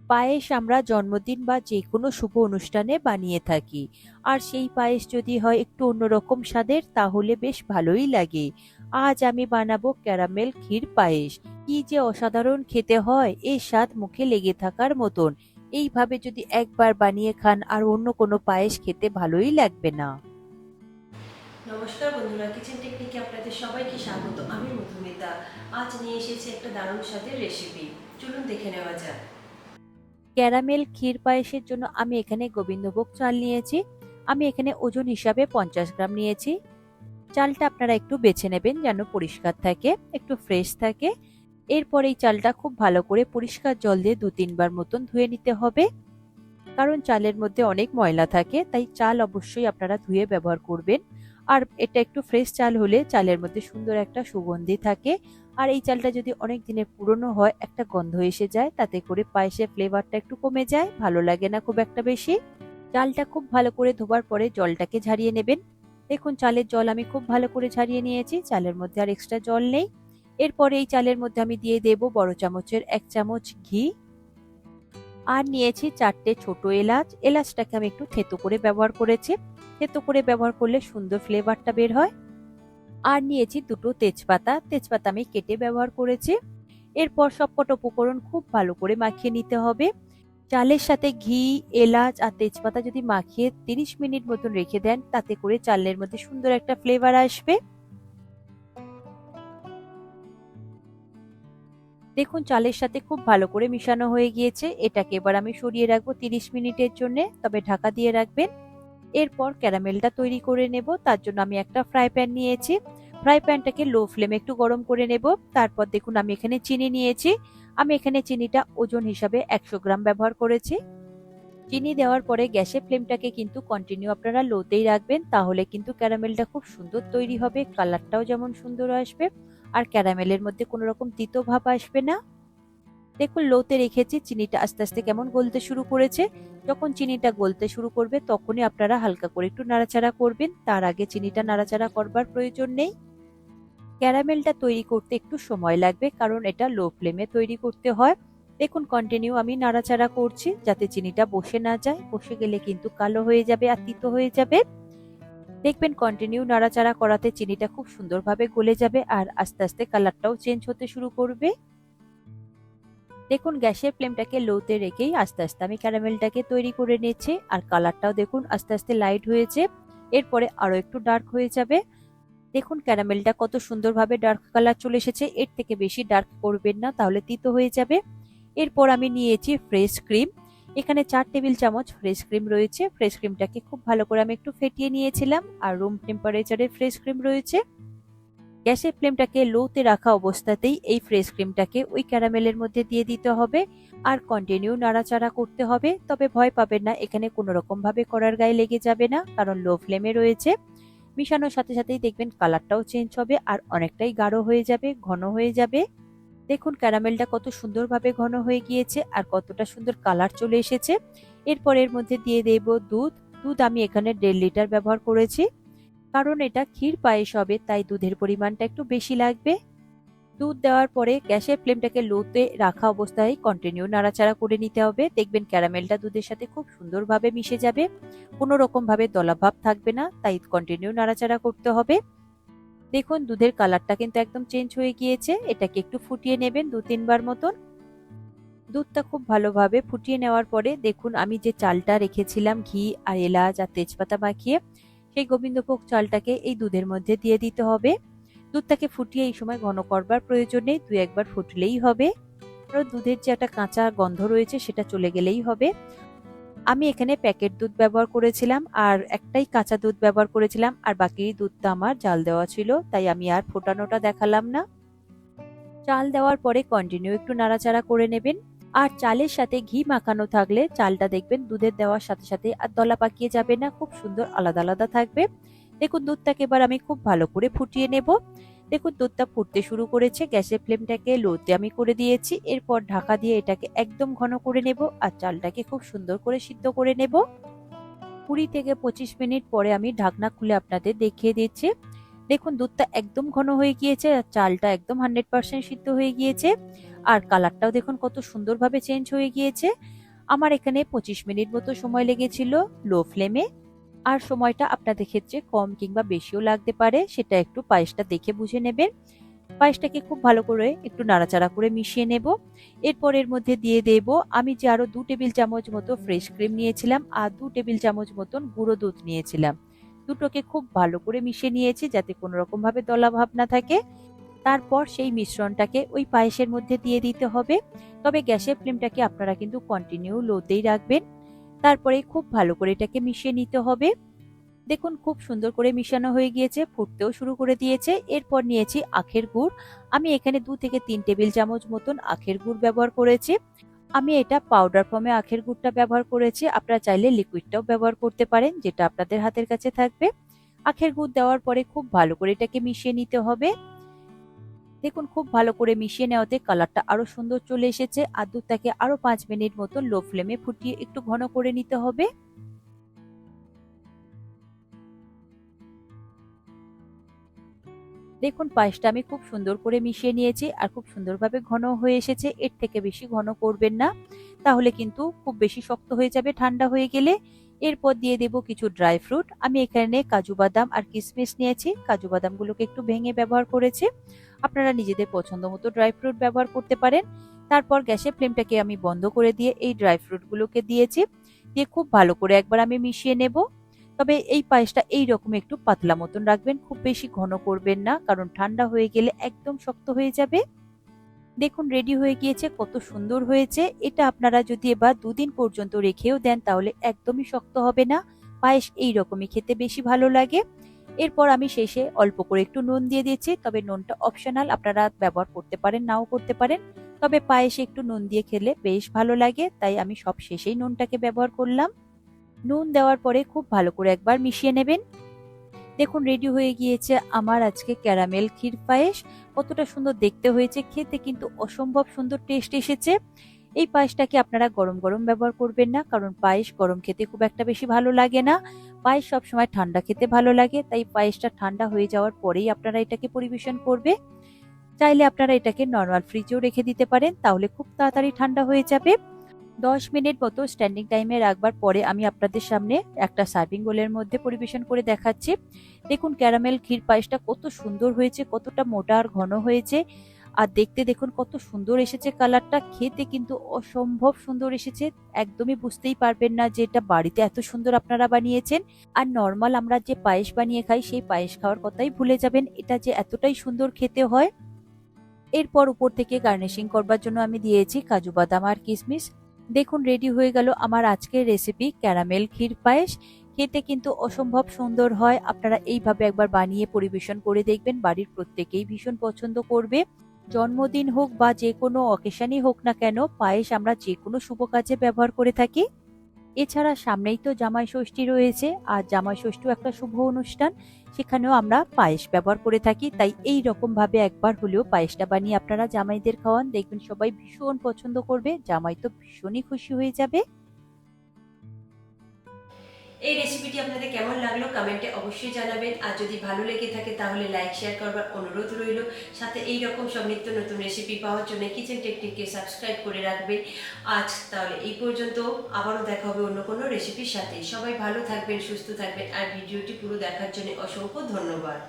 পায়েস আমরা জন্মদিন বা যে কোনো শুভ অনুষ্ঠানে বানিয়ে থাকি। আর সেই পায়েস যদি হয় একটু অন্যরকম স্বাদের তাহলে বেশ ভালোই লাগে। আজ আমি বানাবো ক্যারামেল ক্ষীর পায়েস। কি যে অসাধারণ খেতে হয়, এই স্বাদ মুখে লেগে থাকার মতন। এইভাবে যদি একবার বানিয়ে খান আর অন্য কোনো পায়েস খেতে ভালোই লাগবে না। নমস্কার বন্ধুরা, কিচেন টেকনিকে আপনাদের সবাইকে স্বাগত। আমি মধুমিতা। আজ নিয়ে এসেছি একটা দারুণ স্বাদের রেসিপি। চলুন দেখে নেওয়া যাক। ক্যারামেল ক্ষীর পায়েসের জন্য আমি এখানে গোবিন্দভোগ চাল নিয়েছি। আমি এখানে ওজন হিসাবে 50 গ্রাম নিয়েছি। চালটা আপনারা একটু বেছে নেবেন যেন পরিষ্কার থাকে, একটু ফ্রেশ থাকে। এরপর এই চালটা খুব ভালো করে পরিষ্কার জল দিয়ে 2-3 বার মতন ধুয়ে নিতে হবে। কারণ চালের মধ্যে অনেক ময়লা থাকে, তাই চাল অবশ্যই আপনারা ধুয়ে ব্যবহার করবেন। আর এটা একটু ফ্রেশ চাল হলে চালের মধ্যে সুন্দর একটা সুগন্ধি থাকে। আর এই চালটা যদি অনেক দিনের পুরনো হয়, একটা গন্ধ এসে যায়, তাতে করে পায়েসের ফ্লেভারটা একটু কমে যায়, ভালো লাগে না খুব একটা বেশি। চালটা খুব ভালো করে ধোবার পরে জলটাকে ঝারিয়ে নেবেন। দেখুন চালের জল আমি খুব ভালো করে ঝারিয়ে নিয়েছি, চালের মধ্যে আর এক্সট্রা জল নেই। এরপরে এই চালের মধ্যে আমি দিয়ে দেব বড় চামচের 1 চামচ ঘি। আর নিয়েছি 4টে ছোট এলাচ। এলাচটাকে আমি একটু থেতো করে ব্যবহার করেছি। থেতো করে ব্যবহার করলে সুন্দর ফ্লেভারটা বের হয়। আর নিয়েছি 2টো তেজপাতা। তেজপাতা আমি কেটে ব্যবহার করেছি। এরপর সবকটা উপকরণ খুব ভালো করে মাখিয়ে নিতে হবে। চালের সাথে ঘি, এলাচ আর তেজপাতা যদি মাখিয়ে 30 মিনিট মতন রেখে দেন, তাতে করে চালের মধ্যে সুন্দর একটা ফ্লেভার আসবে। দেখুন চালের সাথে খুব ভালো করে মিশানো হয়ে গিয়েছে। এটাকে এবার আমি সরিয়ে রাখবো 30 মিনিটের জন্য, তবে ঢাকা দিয়ে রাখবেন। এরপর ক্যারামেলটা তৈরি করে নেব। তার জন্য আমি একটা ফ্রাই প্যান নিয়েছি। ফ্রাই প্যানটাকে লো ফ্লেমে একটু গরম করে নেব। তারপর দেখুন আমি এখানে চিনি নিয়েছি। আমি এখানে চিনিটা ওজন হিসাবে 100 গ্রাম ব্যবহার করেছি। চিনি দেওয়ার পরে গ্যাসের ফ্লেমটাকে কিন্তু কন্টিনিউ আপনারা লোতেই রাখবেন, তাহলে কিন্তু ক্যারামেলটা খুব সুন্দর তৈরি হবে, কালারটাও যেমন সুন্দর আসবে আর ক্যারামেলের মধ্যে কোনো রকম তিতো ভাব আসবে না। দেখুন লোতে রেখেছি, চিনিটা আস্তে আস্তে কেমন গলতে শুরু করেছে। যখন চিনিটা গলতে শুরু করবে তখনই আপনারা হালকা করে একটু নাড়াচাড়া করবেন, তার আগে চিনিটা নাড়াচাড়া করবার প্রয়োজন নেই। ক্যারামেলটা তৈরি করতে একটু সময় লাগবে, কারণ এটা লো ফ্লেমে তৈরি করতে হয়। দেখুন কন্টিনিউ আমি নাড়াচাড়া করছি যাতে চিনিটা বসে না যায়, বসে গেলে কিন্তু কালো হয়ে যাবে আর তিতো হয়ে যাবে। দেখবেন কন্টিনিউ নাড়াচাড়া করাতে চিনিটা খুব সুন্দরভাবে গলে যাবে আর আস্তে আস্তে কালারটাও চেঞ্জ হতে শুরু করবে। দেখুন গ্যাসের ফ্লেমটাকে লোতে রেখেই আস্তে আস্তে আমি ক্যারামেলটাকে তৈরি করে নিচ্ছি। আর কালারটাও দেখুন আস্তে আস্তে লাইট হয়েছে, এরপরে আরো একটু ডার্ক হয়ে যাবে। দেখুন ক্যারামেলটা কত সুন্দরভাবে ডার্ক কালার চলে এসেছে। এর থেকে বেশি ডার্ক করবেন না, তাহলে তিতো হয়ে যাবে। এরপর আমি নিয়েছি ফ্রেশ ক্রিম। এখানে 4 টেবিল চামচ ফ্রেশ ক্রিম রয়েছে। ফ্রেশ ক্রিমটাকে খুব ভালো করে আমি একটু ফেটিয়ে নিয়েছিলাম। আর রুম টেম্পারেচারে ফ্রেশ ক্রিম রয়েছে। গ্যাসের ফ্লেমটাকে লোতে রাখা অবস্থাতেই এই ফ্রেশ ক্রিমটাকে ওই ক্যারামেলের মধ্যে দিয়ে দিতে হবে আর কন্টিনিউ নাড়াচাড়া করতে হবে। তবে ভয় পাবেন না, এখানে কোনো রকম ভাবে কড়ার গায়ে লেগে যাবে না, কারণ লো ফ্লেমে রয়েছে। মিশানোর সাথে সাথেই দেখবেন কালারটাও চেঞ্জ হবে আর অনেকটাই গাঢ় হয়ে যাবে, ঘন হয়ে যাবে। দেখুন ক্যারামেলটা কত সুন্দরভাবে ঘন হয়ে গিয়েছে আর কতটা সুন্দর কালার চলে এসেছে। এরপর এর মধ্যে দিয়ে দেব দুধ। দুধ আমি এখানে 1.5 লিটার ব্যবহার করেছি, কারণ এটা ক্ষীর পায়েস হবে, তাই দুধের পরিমাণটা একটু বেশি লাগবে। দুধ দেওয়ার পরে গ্যাসের ফ্লেমটাকে লোতে রাখা অবস্থায় কন্টিনিউ নাড়াচাড়া করে নিতে হবে। দেখবেন ক্যারামেলটা দুধের সাথে খুব সুন্দরভাবে মিশে যাবে, কোনো রকম ভাবে দলাভাব থাকবে না, তাই কন্টিনিউ নাড়াচাড়া করতে হবে। দেখুন দুধের কালারটা কিন্তু একদম চেঞ্জ হয়ে গিয়েছে। এটাকে একটু ফুটিয়ে নেবেন 2-3 বার মতন। দুধটা খুব ভালোভাবে ফুটিয়ে নেওয়ার পরে দেখুন আমি যে চালটা রেখেছিলাম ঘি আর এলাচ আর তেজপাতা মাখিয়ে, সেই গোবিন্দভোগ চালটাকে এই দুধের মধ্যে দিয়ে দিতে হবে। দুধটাকে ফুটিয়ে এই সময় ঘন করবার প্রয়োজন নেই, 2-1 বার ফুটলেই হবে। কারণ দুধের যে একটা কাঁচা গন্ধ রয়েছে সেটা চলে গেলেই হবে। আমি এখানে প্যাকেট দুধ ব্যবহার করেছিলাম আর একটাই কাঁচা দুধ ব্যবহার করেছিলাম, আর বাকি দুধটা আমার জাল দেওয়া ছিল, তাই আমি আর ফোটানোটা দেখালাম না। চাল দেওয়ার পরে কন্টিনিউ একটু নাড়াচাড়া করে নেবেন। আর চালের সাথে ঘি মাখানো থাকলে চালটা দেখবেন দুধের দেওয়ার সাথে সাথে আর দলা পাকিয়ে যাবে না, খুব সুন্দর আলাদা আলাদা থাকবে। দেখুন দুধটাকে এবার আমি খুব ভালো করে ফুটিয়ে নেব। দেখুন দুধটা ফুটতে শুরু করেছে, গ্যাসের ফ্লেমটাকে লোতে আমি করে দিয়েছি। এরপর ঢাকা দিয়ে এটাকে একদম ঘন করে নেব আর চালটাকে খুব সুন্দর করে সিদ্ধ করে নেব। 20 থেকে 25 মিনিট পরে আমি ঢাকনা খুলে আপনাদের দেখিয়ে দিচ্ছি। দেখুন দুধটা একদম ঘন হয়ে গিয়েছে আর চালটা একদম 100% সিদ্ধ হয়ে গিয়েছে। আর কালারটাও দেখুন কত সুন্দরভাবে চেঞ্জ হয়ে গিয়েছে। আমার এখানে 25 মিনিট মতো সময় লেগেছিল লো ফ্লেমে। আর সময়টা আপনাদের ক্ষেত্রে কম কিংবা বেশিও লাগতে পারে, সেটা একটু পায়েসটা দেখে বুঝে নেবেন। পায়েসটাকে খুব ভালো করে একটু নাড়াচাড়া করে মিশিয়ে নেব। এরপর এর মধ্যে দিয়ে দেব আমি যে আরো 2 টেবিল চামচ মতো ফ্রেশ ক্রিম নিয়েছিলাম আর 2 টেবিল চামচ মতন গুঁড়ো দুধ নিয়েছিলাম। দুটোকে খুব ভালো করে মিশিয়ে নিয়েছি যাতে কোনো রকম ভাবে দলা ভাব না থাকে। তারপর সেই মিশ্রণটাকে ওই পায়েসের মধ্যে দিয়ে দিতে হবে। তবে গ্যাসের ফ্লেমটাকে আপনারা কিন্তু কন্টিনিউ লোতেই রাখবেন। তারপরে খুব ভালো করে এটাকে মিশিয়ে নিতে হবে। দেখুন খুব সুন্দর করে মিশানো হয়ে গিয়েছে, ফুটতেও শুরু করে দিয়েছে। এরপর নিয়েছি আখের গুড়। আমি এখানে 2 থেকে 3 টেবিল চামচ মতন আখের গুড় ব্যবহার করেছি। আমি এটা পাউডার ফর্মে আখের গুড়টা ব্যবহার করেছি, আপনারা চাইলে লিকুইডটাও ব্যবহার করতে পারেন, যেটা আপনাদের হাতের কাছে থাকবে। আখের গুড় দেওয়ার পরে খুব ভালো করে এটাকে মিশিয়ে নিতে হবে। দেখুন খুব ভালো করে মিশিয়ে নেওয়াতে কালারটা আরো সুন্দর চলে এসেছে আর দুধটাকে আরো 5 মিনিট মতো লো ফ্লেমে ফুটিয়ে একটু ঘন করে নিতে হবে। দেখুন পায়েসটা আমি খুব সুন্দর করে মিশিয়ে নিয়েছি আর খুব সুন্দরভাবে ঘন হয়ে এসেছে। এর থেকে বেশি ঘন করবেন না, তাহলে কিন্তু খুব বেশি শক্ত হয়ে যাবে ঠান্ডা হয়ে গেলে। এরপর দিয়ে দেব কিছু ড্রাই ফ্রুট। আমি এখানে কাজু বাদাম আর কিশমিশ নিয়েছি, কাজু বাদামগুলোকে একটু ভেঙে ব্যবহার করেছি। আপনারা নিজেদের পছন্দ মতো ড্রাই ফ্রুট ব্যবহার করতে পারেন। তারপর গ্যাসের ফ্লেমটাকে আমি বন্ধ করে দিয়ে এই ড্রাই ফ্রুটগুলোকে দিয়েছি, দিয়ে খুব ভালো করে একবার আমি মিশিয়ে নেব। তবে এই পায়েসটা এইরকম একটু পাতলা মতন রাখবেন, খুব বেশি ঘন করবেন না, কারণ ঠান্ডা হয়ে গেলে একদম শক্ত হয়ে যাবে। দেখুন রেডি হয়ে গিয়েছে, কত সুন্দর হয়েছে। এটা আপনারা যদি এবার 2 দিন পর্যন্ত রেখেও দেন তাহলে একদমই শক্ত হবে না। পায়েস এইরকমই খেতে বেশি ভালো লাগে। এরপর আমি শেষে অল্প করে একটু নুন দিয়ে দিয়েছি, তবে নুনটা অপশনাল, আপনারা ব্যবহার করতে পারেন নাও করতে পারেন। তবে পায়েসে একটু নুন দিয়ে খেলে বেশ ভালো লাগে, তাই আমি সব শেষেই নুনটাকে ব্যবহার করলাম। নুন দেওয়ার পরে খুব ভালো করে একবার মিশিয়ে নেবেন। দেখুন রেডি হয়ে গিয়েছে আমার আজকে ক্যারামেল ক্ষীর পায়েস। কতটা সুন্দর দেখতে হয়েছে, খেতে কিন্তু অসম্ভব সুন্দর টেস্ট এসেছে। এই পায়েসটাকে আপনারা গরম গরম ব্যবহার করবেন না, কারণ পায়েস গরম খেতে খুব একটা বেশি ভালো লাগে না। পায়েস সবসময় ঠান্ডা খেতে ভালো লাগে, তাই পায়েসটা ঠান্ডা হয়ে যাওয়ার পরেই আপনারা এটাকে পরিবেশন করবে। চাইলে আপনারা এটাকে নর্মাল ফ্রিজেও রেখে দিতে পারেন, তাহলে খুব তাড়াতাড়ি ঠান্ডা হয়ে যাবে। 10 মিনিট মতো স্ট্যান্ডিং টাইমে রাখবার পরে আমি আপনাদের সামনে একটা সার্ভিং বোলের মধ্যে পরিবেশন করে দেখাচ্ছি। দেখুন ক্যারামেল ক্ষীর পায়েসটা কত সুন্দর হয়েছে, কতটা মোটা আর ঘন হয়েছে। আর দেখতে দেখুন কত সুন্দর এসেছে কালারটা, খেতে কিন্তু অসম্ভব সুন্দর এসেছে। একদমই বুঝতেই পারবেন না যে এটা বাড়িতে এত সুন্দর আপনারা বানিয়েছেন। আর নর্মাল আমরা যে পায়েস বানিয়ে খাই সেই পায়েস খাওয়ার কথাই ভুলে যাবেন, এটা যে এতটাই সুন্দর খেতে হয়। এরপর উপর থেকে গার্নিশিং করবার জন্য আমি দিয়েছি কাজু বাদাম আর কিশমিশ। দেখুন রেডি হয়ে গেল আমার আজকের রেসিপি ক্যারামেল ক্ষীর পায়েস। খেতে কিন্তু অসম্ভব সুন্দর হয়, আপনারা এইভাবে একবার বানিয়ে পরিবেশন করে দেখবেন, বাড়ির প্রত্যেকেই ভীষণ পছন্দ করবে। জন্মদিন হোক বা যে কোনো অকেশনই হোক না কেন, পায়েস আমরা যে কোনো শুভ কাজে ব্যবহার করে থাকি। এছাড়া সামনেই তো জামাই ষষ্ঠী রয়েছে, আর জামাই ষষ্ঠীও একটা শুভ অনুষ্ঠান, সেখানেও আমরা পায়েস ব্যবহার করে থাকি। তাই এই রকম ভাবে একবার হলেও পায়েসটা বানিয়ে আপনারা জামাইদের খাওয়ান, দেখবেন সবাই ভীষণ পছন্দ করবে, জামাই তো ভীষণই খুশি হয়ে যাবে। এই রেসিপিটি আপনাদের কেমন লাগলো কমেন্টে অবশ্যই জানাবেন। আর যদি ভালো লেগে থাকে তাহলে লাইক শেয়ার করবার অনুরোধ রইল। সাথে এই রকম সব নিত্য নতুন রেসিপি পাওয়ার জন্য কিচেন টেকনিককে সাবস্ক্রাইব করে রাখবেন। আজ তাহলে এই পর্যন্ত, আবারও দেখা হবে অন্য কোনো রেসিপির সাথে। সবাই ভালো থাকবেন, সুস্থ থাকবেন, আর ভিডিওটি পুরো দেখার জন্য অসংখ্য ধন্যবাদ।